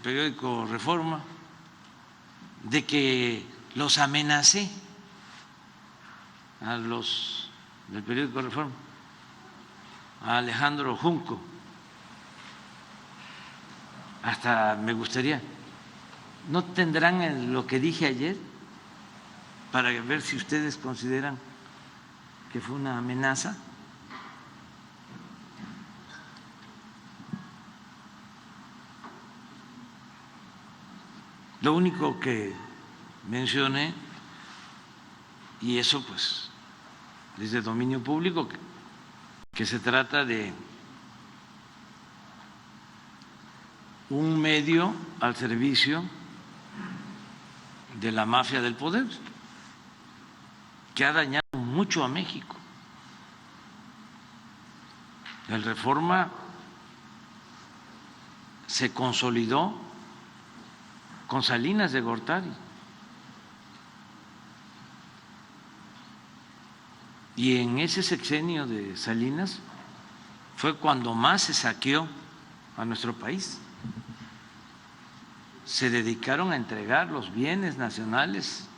periódico Reforma de que los amenacé a los del periódico Reforma, a Alejandro Junco. Hasta me gustaría, ¿no tendrán lo que dije ayer para ver si ustedes consideran que fue una amenaza? Lo único que mencioné, y eso pues es de dominio público, que se trata de un medio al servicio de la mafia del poder, que ha dañado mucho a México. El Reforma se consolidó con Salinas de Gortari y en ese sexenio de Salinas fue cuando más se saqueó a nuestro país. Se dedicaron a entregar los bienes nacionales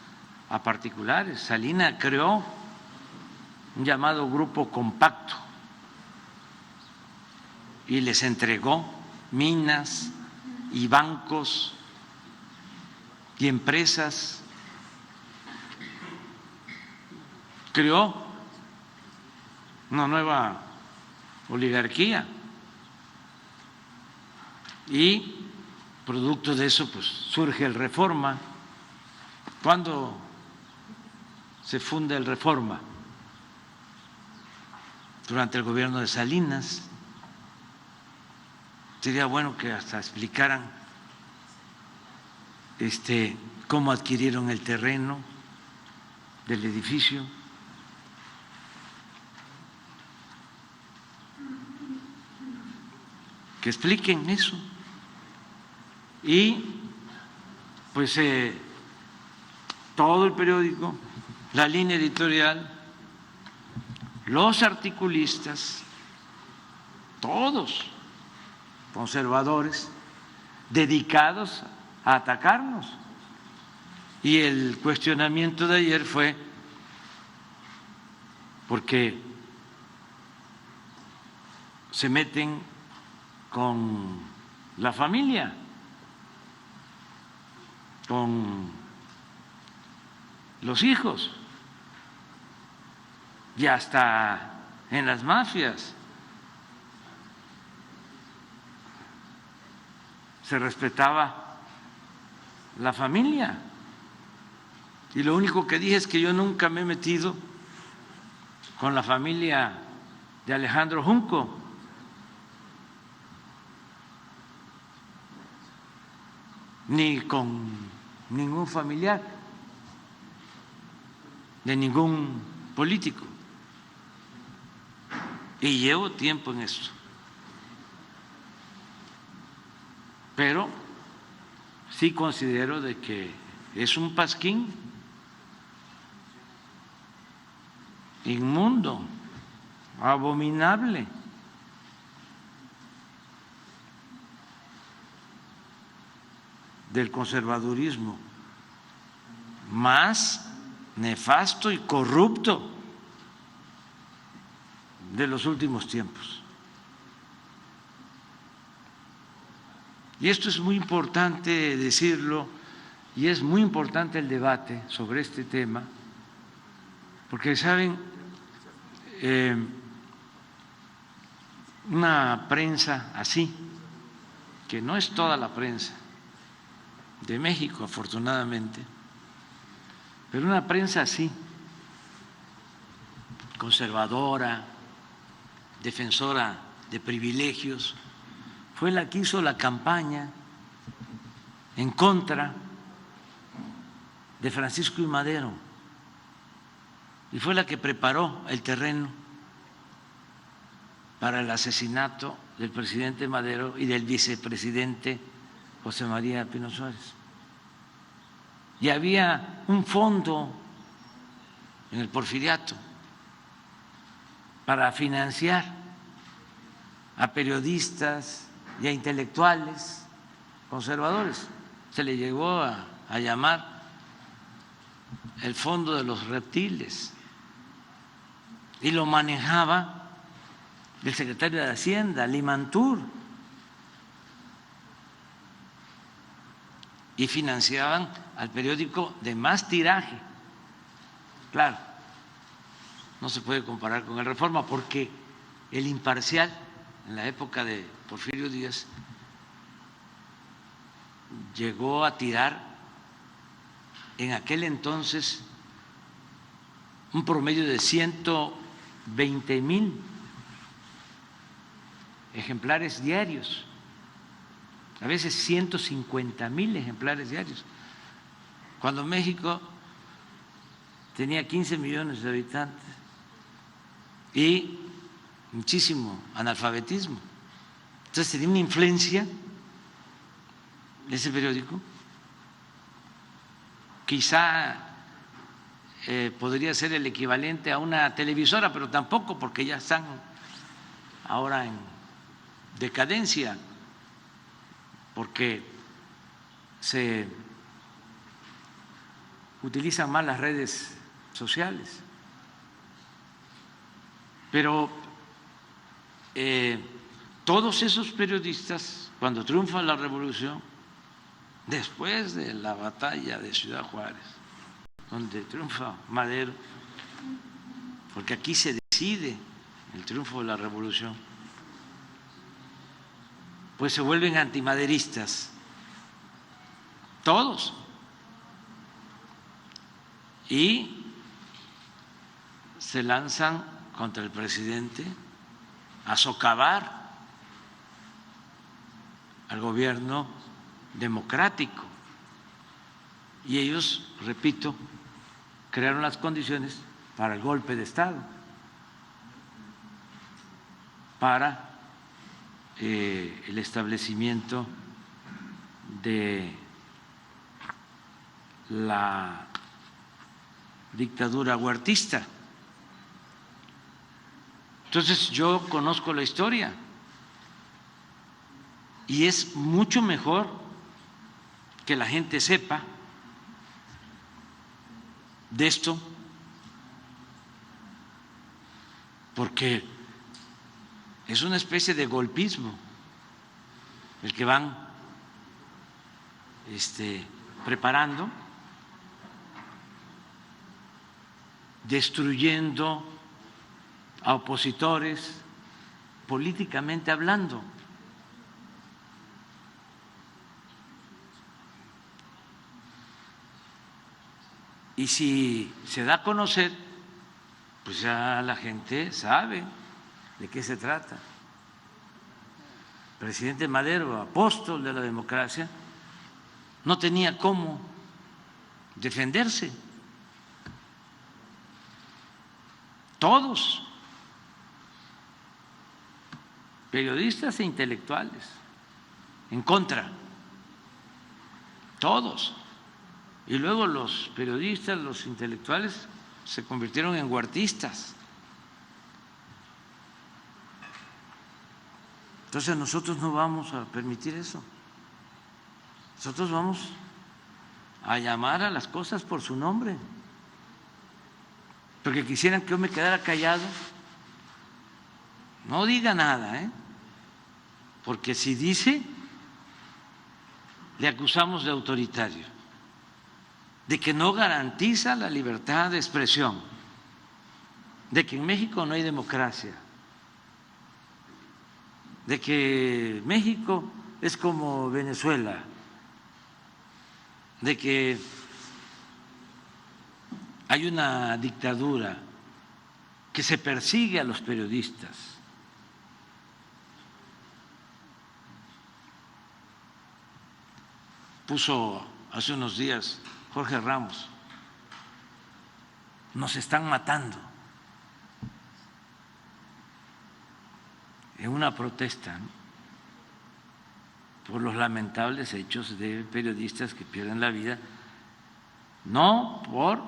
a particulares. Salinas creó un llamado Grupo Compacto y les entregó minas y bancos y empresas. Creó una nueva oligarquía y producto de eso pues surge el Reforma. ¿Cuándo se funda el Reforma? Durante el gobierno de Salinas. Sería bueno que hasta explicaran cómo adquirieron el terreno del edificio. Que expliquen eso. Y pues todo el periódico, la línea editorial, los articulistas, todos conservadores, dedicados a atacarnos. Y el cuestionamiento de ayer fue porque se meten con la familia, con los hijos y hasta en las mafias. Se respetaba la familia y lo único que dije es que yo nunca me he metido con la familia de Alejandro Junco, ni con ningún familiar de ningún político, y llevo tiempo en esto, pero sí considero de que es un pasquín inmundo, abominable. Del conservadurismo más nefasto y corrupto de los últimos tiempos. Y esto es muy importante decirlo, y es muy importante el debate sobre este tema, porque saben, una prensa así, que no es toda la prensa de México, afortunadamente, pero una prensa así, conservadora, defensora de privilegios, fue la que hizo la campaña en contra de Francisco I. Madero y fue la que preparó el terreno para el asesinato del presidente Madero y del vicepresidente José María Pino Suárez. Y había un fondo en el Porfiriato para financiar a periodistas y a intelectuales conservadores. Se le llegó a llamar el fondo de los reptiles y lo manejaba el secretario de Hacienda, Limantur, y financiaban al periódico de más tiraje. Claro, no se puede comparar con el Reforma porque el Imparcial, en la época de Porfirio Díaz, llegó a tirar en aquel entonces un promedio de 120,000 ejemplares diarios, a veces 150,000 ejemplares diarios, cuando México tenía 15 millones de habitantes y muchísimo analfabetismo. Entonces tenía una influencia ese periódico, quizá podría ser el equivalente a una televisora, pero tampoco, porque ya están ahora en decadencia, porque se utilizan más las redes sociales. Pero todos esos periodistas, cuando triunfa la revolución, después de la batalla de Ciudad Juárez, donde triunfa Madero, porque aquí se decide el triunfo de la revolución, pues se vuelven antimaderistas, todos, y se lanzan contra el presidente a socavar al gobierno democrático. Y ellos, repito, crearon las condiciones para el golpe de Estado, para el establecimiento de la dictadura huertista. Entonces yo conozco la historia y es mucho mejor que la gente sepa de esto, porque es una especie de golpismo el que van preparando, destruyendo a opositores políticamente hablando. Y si se da a conocer, pues ya la gente sabe de qué se trata. El presidente Madero, apóstol de la democracia, no tenía cómo defenderse. Todos, periodistas e intelectuales, en contra, todos. Y luego los periodistas, los intelectuales se convirtieron en huertistas. Entonces nosotros no vamos a permitir eso. Nosotros vamos a llamar a las cosas por su nombre. Porque quisieran que yo me quedara callado. No diga nada, porque si dice, le acusamos de autoritario, de que no garantiza la libertad de expresión, de que en México no hay democracia, de que México es como Venezuela, de que hay una dictadura, que se persigue a los periodistas. Puso hace unos días Jorge Ramos, nos están matando, en una protesta, ¿no?, por los lamentables hechos de periodistas que pierden la vida, no por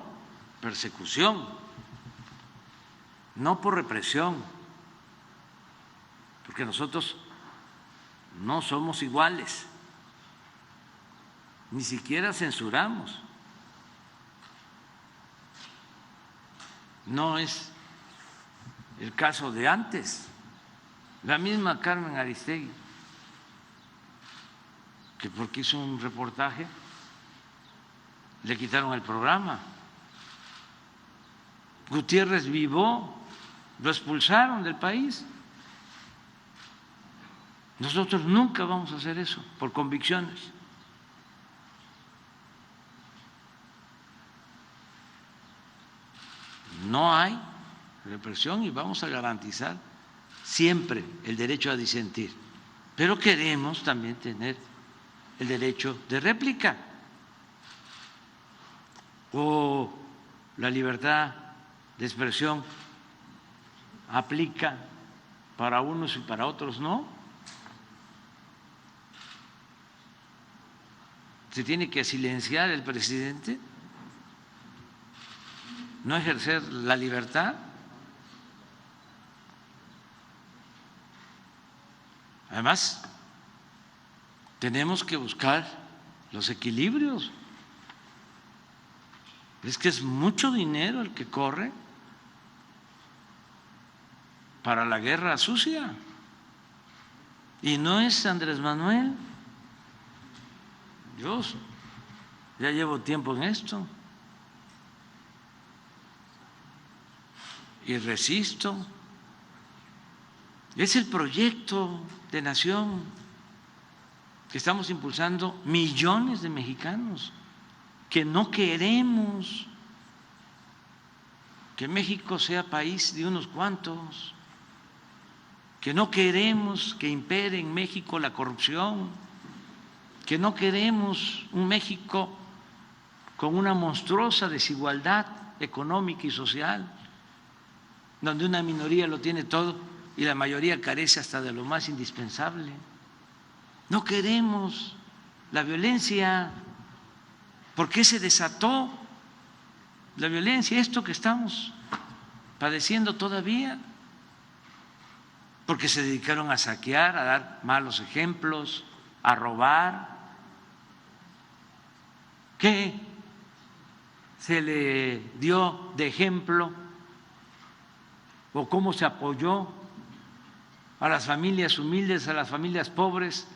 persecución, no por represión, porque nosotros no somos iguales, ni siquiera censuramos. No es el caso de antes. La misma Carmen Aristegui, que porque hizo un reportaje le quitaron el programa. Gutiérrez Vivó lo expulsaron del país. Nosotros nunca vamos a hacer eso por convicciones. No hay represión y vamos a garantizar siempre el derecho a disentir, pero queremos también tener el derecho de réplica o la libertad de expresión aplica para unos y para otros no. Se tiene que silenciar el presidente, no ejercer la libertad. Además, tenemos que buscar los equilibrios. Es que es mucho dinero el que corre para la guerra sucia. Y no es Andrés Manuel. Yo ya llevo tiempo en esto y resisto. Es el proyecto de nación que estamos impulsando millones de mexicanos, que no queremos que México sea país de unos cuantos, que no queremos que impere en México la corrupción, que no queremos un México con una monstruosa desigualdad económica y social, donde una minoría lo tiene todo y la mayoría carece hasta de lo más indispensable. No queremos la violencia. ¿Por qué se desató la violencia? Esto que estamos padeciendo todavía. Porque se dedicaron a saquear, a dar malos ejemplos, a robar. ¿Qué se le dio de ejemplo o cómo se apoyó a las familias humildes, a las familias pobres?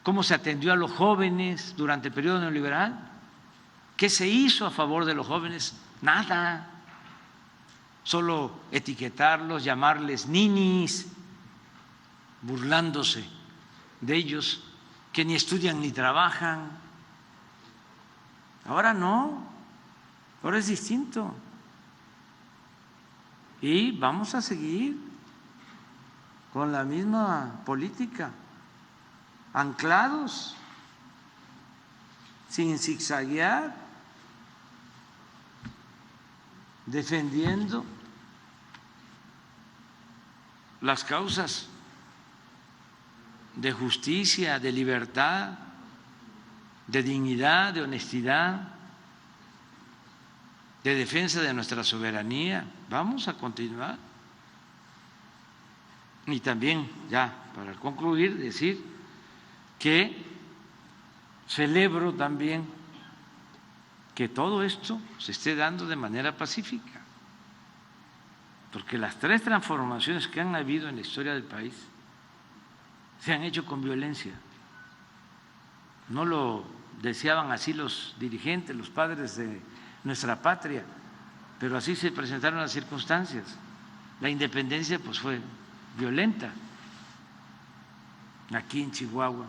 ¿Cómo se atendió a los jóvenes durante el periodo neoliberal? ¿Qué se hizo a favor de los jóvenes? Nada. Solo etiquetarlos, llamarles ninis, burlándose de ellos, que ni estudian ni trabajan. Ahora no, ahora es distinto. Y vamos a seguir con la misma política, anclados, sin zigzaguear, defendiendo las causas de justicia, de libertad, de dignidad, de honestidad, de defensa de nuestra soberanía. Vamos a continuar. Y también, ya para concluir, decir que celebro también que todo esto se esté dando de manera pacífica, porque las tres transformaciones que han habido en la historia del país se han hecho con violencia. No lo deseaban así los dirigentes, los padres de nuestra patria, pero así se presentaron las circunstancias. La independencia pues fue violenta. Aquí en Chihuahua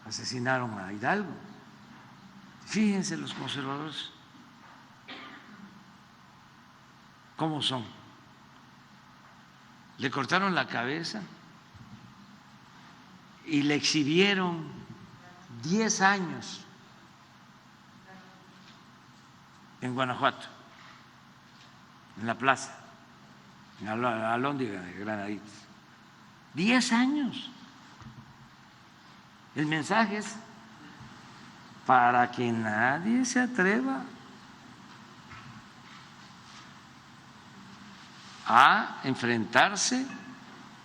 asesinaron a Hidalgo. Fíjense los conservadores cómo son. Le cortaron la cabeza y le exhibieron 10 años en Guanajuato, en la plaza, en Alhóndiga de Granaditas. 10 años. El mensaje es para que nadie se atreva a enfrentarse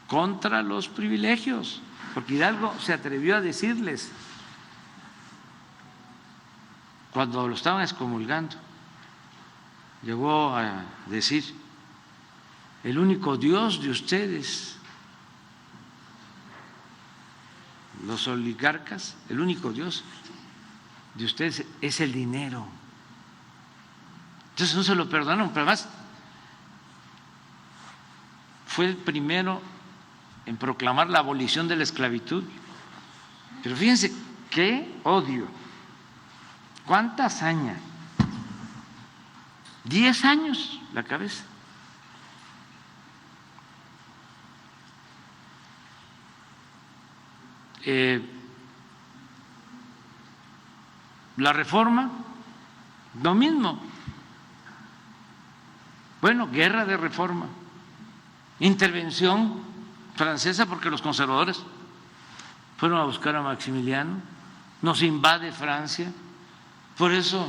contra los privilegios. porque Hidalgo se atrevió a decirles cuando lo estaban excomulgando, llegó a decir: el único Dios de ustedes, los oligarcas, el único Dios de ustedes es el dinero. Entonces no se lo perdonaron, pero además fue el primero en proclamar la abolición de la esclavitud. Pero fíjense qué odio, cuánta hazaña. 10 años la cabeza. La reforma, lo mismo. Bueno, guerra de reforma, intervención francesa porque los conservadores fueron a buscar a Maximiliano, nos invade Francia, por eso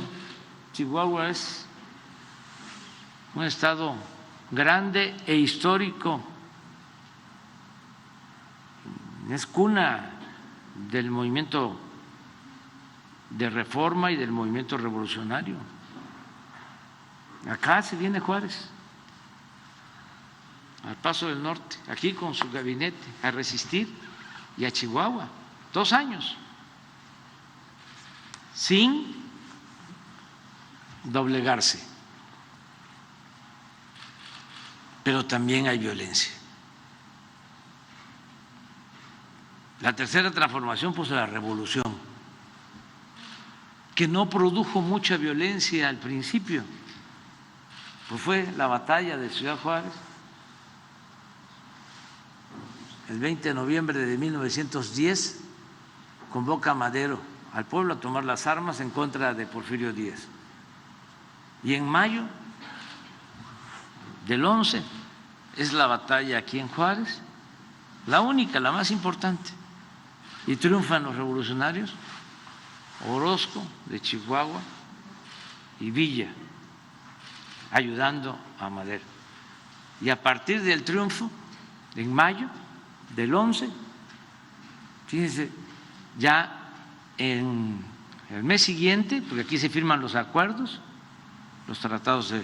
Chihuahua es un estado grande e histórico, es cuna del movimiento de reforma y del movimiento revolucionario. Acá se viene Juárez, al Paso del Norte, aquí con su gabinete, a resistir, y a Chihuahua, 2 años, sin doblegarse. Pero también hay violencia. La tercera transformación, pues la revolución, que no produjo mucha violencia al principio, pues fue la batalla de Ciudad Juárez, el 20 de noviembre de 1910, convoca a Madero al pueblo a tomar las armas en contra de Porfirio Díaz. Y en mayo del 11 es la batalla aquí en Juárez, la única, la más importante, y triunfan los revolucionarios, Orozco de Chihuahua y Villa, ayudando a Madero. Y a partir del triunfo, en mayo del 11, fíjense, ya en el mes siguiente, porque aquí se firman los acuerdos, los tratados de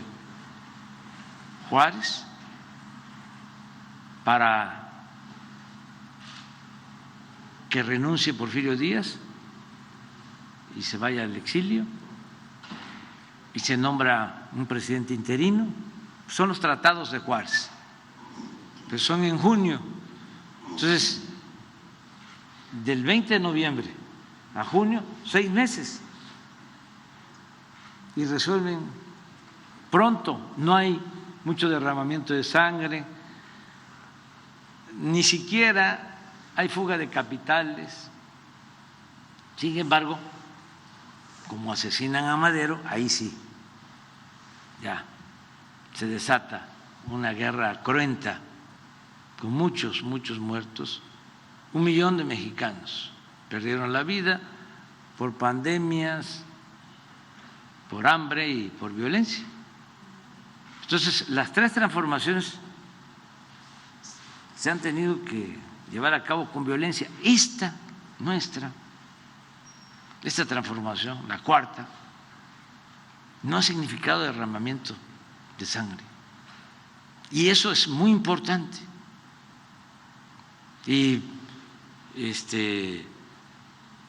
Juárez, para que renuncie Porfirio Díaz y se vaya al exilio, y se nombra un presidente interino. Son los tratados de Juárez, pero son en junio. Entonces, del 20 de noviembre a junio, 6 meses, y resuelven pronto, no hay mucho derramamiento de sangre, ni siquiera hay fuga de capitales. Sin embargo, como asesinan a Madero, ahí sí, ya se desata una guerra cruenta con muchos muertos. 1 millón de mexicanos perdieron la vida por pandemias, por hambre y por violencia. Entonces, las 3 transformaciones se han tenido que llevar a cabo con violencia. Esta nuestra, esta transformación, la cuarta, no ha significado derramamiento de sangre. Y eso es muy importante. Y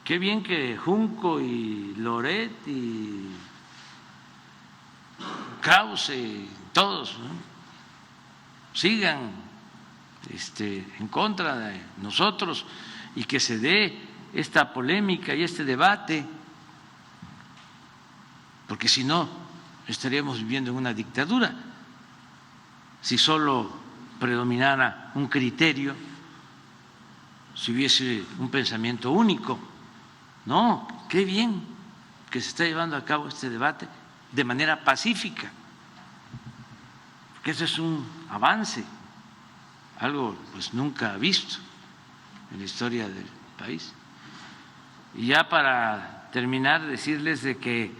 qué bien que Junco y Loret y Krause y todos, ¿no?, sigan en contra de nosotros y que se dé esta polémica y este debate, porque si no estaríamos viviendo en una dictadura, si solo predominara un criterio, si hubiese un pensamiento único. No, qué bien que se está llevando a cabo este debate de manera pacífica, porque eso es un avance, algo pues nunca visto en la historia del país. Y ya para terminar, decirles de que